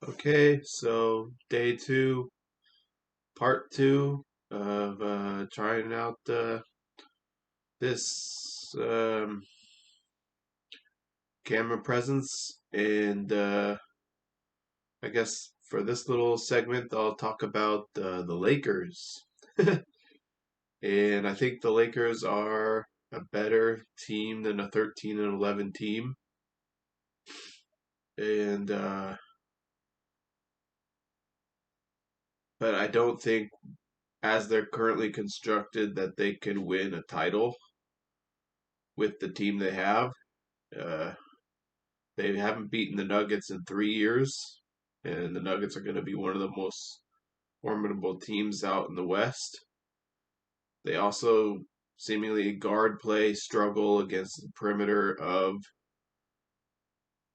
Okay, so day two, part two of trying out this camera presence, and I guess for this little segment, I'll talk about the Lakers, and I think the Lakers are a better team than a 13 and 11 team, and but I don't think, as they're currently constructed, that they can win a title with the team they have. Uh, they haven't beaten the Nuggets in 3 years, and the Nuggets are going to be one of the most formidable teams out in the West. They also seemingly guard play struggle against the perimeter of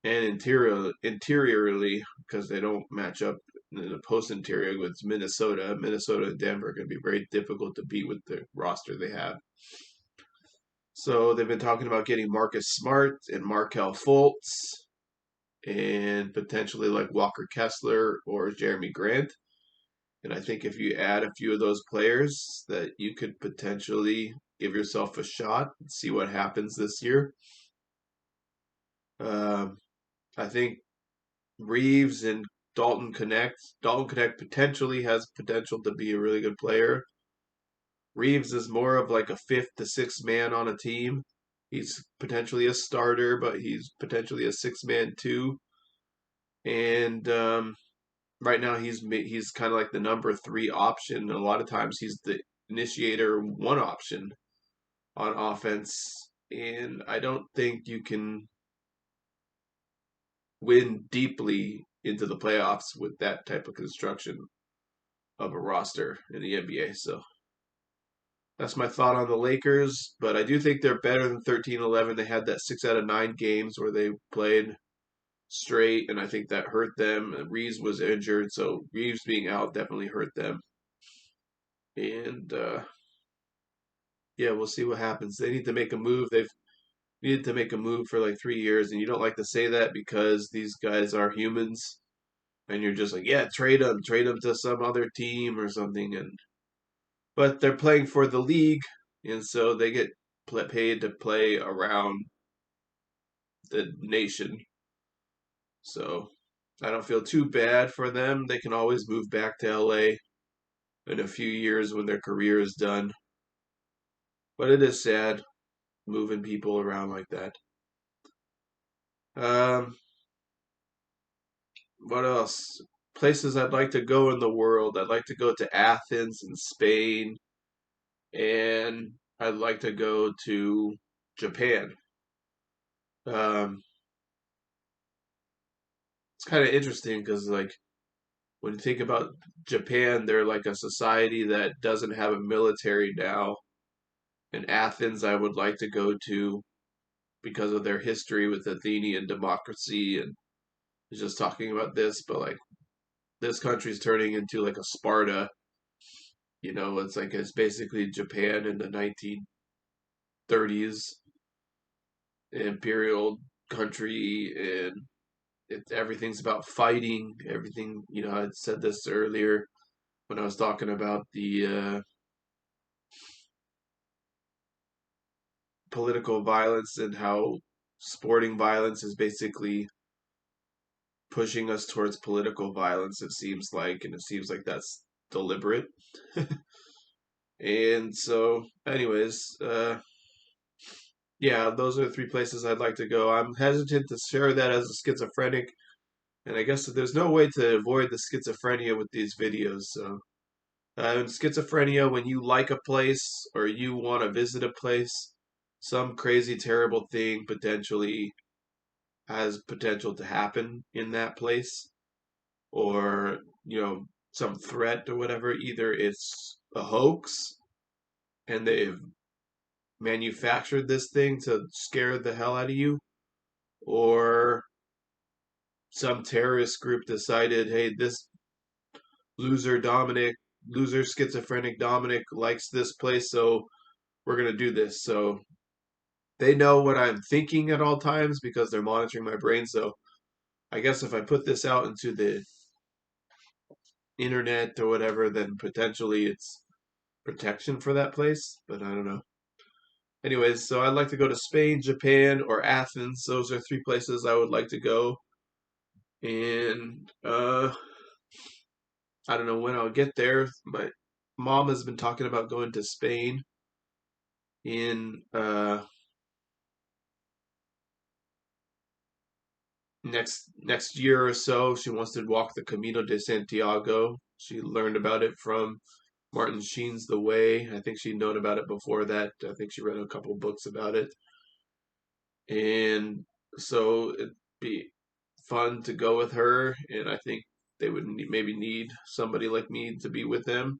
and interiorly because they don't match up in the post interior with Minnesota. Minnesota and Denver are going to be very difficult to beat with the roster they have. So they've been talking about getting Marcus Smart and Markel Fultz and potentially like Walker Kessler or Jeremy Grant. And I think if you add a few of those players, that you could potentially give yourself a shot and see what happens this year. Um, I think Reeves and Dalton Connect potentially has potential to be a really good player. Reeves is more of like a fifth to sixth man on a team. He's potentially a starter, but he's potentially a six man too. And right now he's kind of like the number three option. And a lot of times he's the initiator one option on offense. And I don't think you can win deeply into the playoffs with that type of construction of a roster in the NBA. So that's my thought on the Lakers. But I do think they're better than 13-11. They had that 6 out of 9 games where they played straight, and I think that hurt them. And Reeves was injured, so Reeves being out definitely hurt them. And yeah, we'll see what happens. They need to make a move. They've needed to make a move for like 3 years, and you don't like to say that because these guys are humans, and you're just like, yeah, trade them to some other team or something. And but they're playing for the league, and so they get paid to play around the nation. So I don't feel too bad for them. They can always move back to LA in a few years when their career is done. But it is sad moving people around like that. Um, what else? Places I'd like to go in the world. I'd like to go to Athens in Spain, and I'd like to go to Japan. Um, it's kind of interesting because, like, when you think about Japan, they're like a society that doesn't have a military now. And Athens, I would like to go to because of their history with Athenian democracy, and was just talking about this, but like this country's turning into like a Sparta. It's like it's basically Japan in the 1930s, imperial country, and everything's about fighting. Everything, I said this earlier when I was talking about the political violence and how sporting violence is basically pushing us towards political violence, it seems like, and it seems like that's deliberate. And so, anyways, yeah, those are the three places I'd like to go. I'm hesitant to share that as a schizophrenic, and I guess that there's no way to avoid the schizophrenia with these videos. So, in schizophrenia, when you like a place or you want to visit a place, some crazy, terrible thing potentially has potential to happen in that place, or some threat or whatever. Either it's a hoax and they've manufactured this thing to scare the hell out of you, or some terrorist group decided, hey, this loser Dominic, loser schizophrenic Dominic likes this place, so we're gonna do this. So they know what I'm thinking at all times because they're monitoring my brain. So I guess if I put this out into the internet or whatever, then potentially it's protection for that place. But I don't know. Anyways, so I'd like to go to Spain, Japan, or Athens. Those are three places I would like to go. And I don't know when I'll get there. My mom has been talking about going to Spain in next year or so. She wants to walk the Camino de Santiago. She learned about it from Martin Sheen's The Way. I think she'd known about it before that. I think she read a couple books about it. And so it'd be fun to go with her. And I think they would maybe need somebody like me to be with them.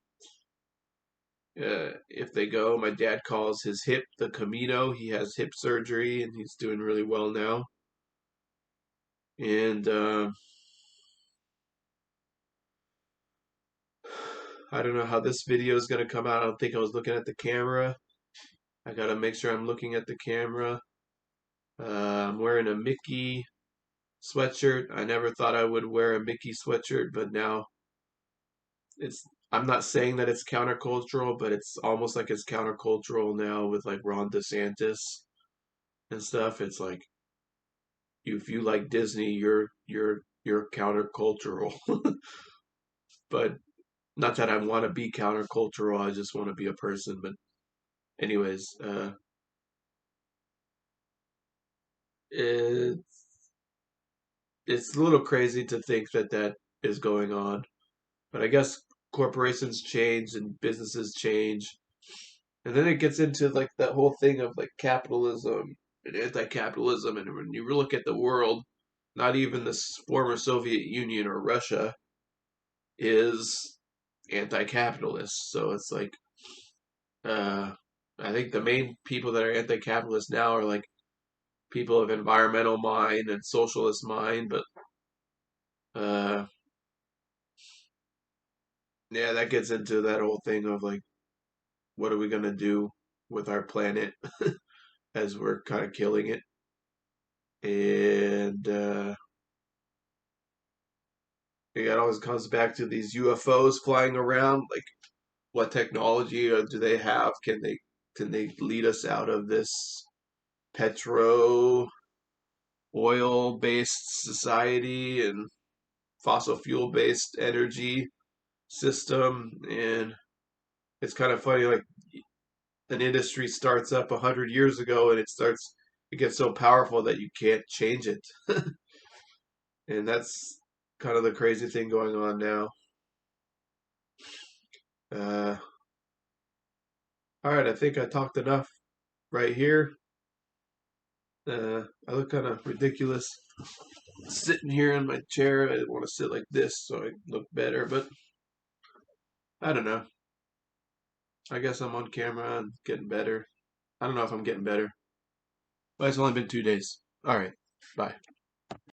If they go, my dad calls his hip the Camino. He has hip surgery and he's doing really well now. And I don't know how this video is going to come out. I don't think I was looking at the camera. I got to make sure I'm looking at the camera. I'm wearing a Mickey sweatshirt. I never thought I would wear a Mickey sweatshirt, but now it's I'm not saying that it's countercultural, but it's almost like it's countercultural now with like Ron DeSantis and stuff. It's like if you like Disney, you're countercultural. But not that I want to be countercultural, I just want to be a person. But anyways, it, it's a little crazy to think that that is going on. But I guess corporations change and businesses change. And then it gets into like that whole thing of like capitalism and anti-capitalism. And when you look at the world, not even the former Soviet Union or Russia is anti-capitalist. So it's like, uh, I think the main people that are anti-capitalist now are like people of environmental mind and socialist mind. But uh, yeah, that gets into that whole thing of like, what are we gonna do with our planet as we're kind of killing it? And it always comes back to these UFOs flying around. Like, what technology do they have? Can they lead us out of this petro oil based society and fossil fuel based energy system? And it's kind of funny, like an industry starts up 100 years ago and it gets so powerful that you can't change it. And that's kind of the crazy thing going on now. Uh, all right, I think I talked enough right here. I look kind of ridiculous sitting here in my chair. I want to sit like this so I look better, but I don't know. I guess I'm on camera and getting better. I don't know if I'm getting better, but it's only been 2 days. All right, bye.